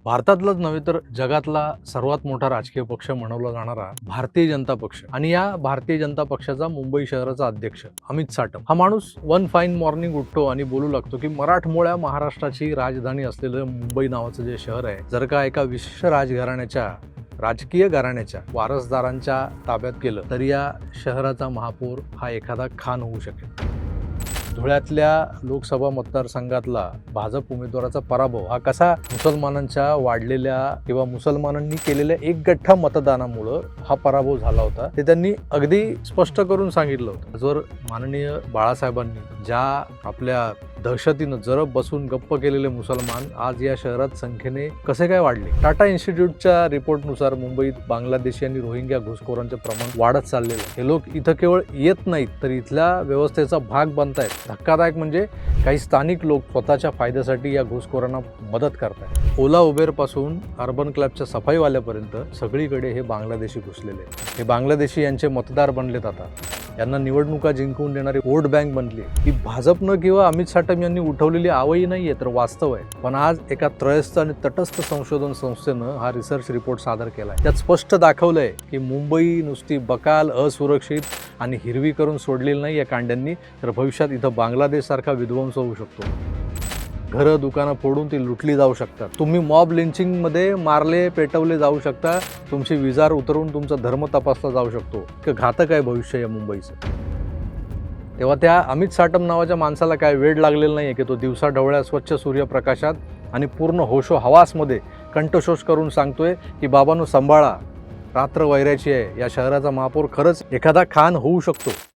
भारतातलाच नव्हे तर जगातला सर्वात मोठा राजकीय पक्ष म्हणवला जाणारा भारतीय जनता पक्ष आणि या भारतीय जनता पक्षाचा मुंबई शहराचा अध्यक्ष अमित साटम हा माणूस वन फाईन मॉर्निंग उठतो आणि बोलू लागतो की मराठमोळ्या महाराष्ट्राची राजधानी असलेलं मुंबई नावाचं जे शहर आहे जर का एका विशिष्ट राजकीय घराण्याच्या वारसदारांच्या ताब्यात केलं तर या शहराचा महापौर हा एखादा खान होऊ शकेल. धुळ्यातल्या लोकसभा मतदारसंघातला भाजप उमेदवाराचा पराभव हा कसा मुसलमानांच्या वाढलेल्या किंवा मुसलमानांनी केलेल्या एक गठ्ठा मतदानामुळं हा पराभव झाला होता ते त्यांनी अगदी स्पष्ट करून सांगितलं होतं. आजवर माननीय बाळासाहेबांनी ज्या आपल्या दहशतीनं जरब बसून गप्प केलेले मुसलमान आज या शहरात संख्येने कसे काय वाढले. टाटा इन्स्टिट्यूटच्या रिपोर्टनुसार मुंबईत बांगलादेशी आणि रोहिंग्या घुसखोरांचे प्रमाण वाढत चाललेलं. हे लोक इथं केवळ येत नाहीत तर इथल्या व्यवस्थेचा भाग बनतायत. धक्कादायक म्हणजे काही स्थानिक लोक स्वतःच्या फायद्यासाठी या घुसखोरांना मदत करतायत. ओला उबेर पासून अर्बन क्लबच्या सफाईवाल्यापर्यंत सगळीकडे हे बांगलादेशी घुसलेले. हे बांगलादेशी यांचे मतदार बनलेत. आता यांना निवडणुका जिंकून देणारी वोट बँक बनली. ही भाजपनं किंवा अमित साटम यांनी उठवलेली आवई नाहीये तर वास्तव आहे. पण आज एका त्रयस्थ आणि तटस्थ संशोधन संस्थेनं हा रिसर्च रिपोर्ट सादर केलाय. त्यात स्पष्ट दाखवलंय की मुंबई नुसती बकाल, असुरक्षित आणि हिरवी करून सोडलेली नाही या कांड्यांनी तर भविष्यात इथं बांगलादेश सारखा विध्वंस होऊ शकतो. घरं दुकानं फोडून ती लुटली जाऊ शकतात. तुम्ही मॉब लिंचिंगमध्ये मारले पेटवले जाऊ शकता. तुमची विजार उतरवून तुमचा धर्म तपासला जाऊ शकतो. घातक आहे भविष्य या मुंबईचं. तेव्हा त्या अमित साटम नावाच्या माणसाला काय वेड लागलेलं नाही की तो दिवसा ढवळ्या स्वच्छ सूर्यप्रकाशात आणि पूर्ण होशो हवासमध्ये कंठशोष करून सांगतोय की बाबांनो सांभाळा, रात्र वैराची आहे. या शहराचा महापौर खरंच एखादा खान होऊ शकतो.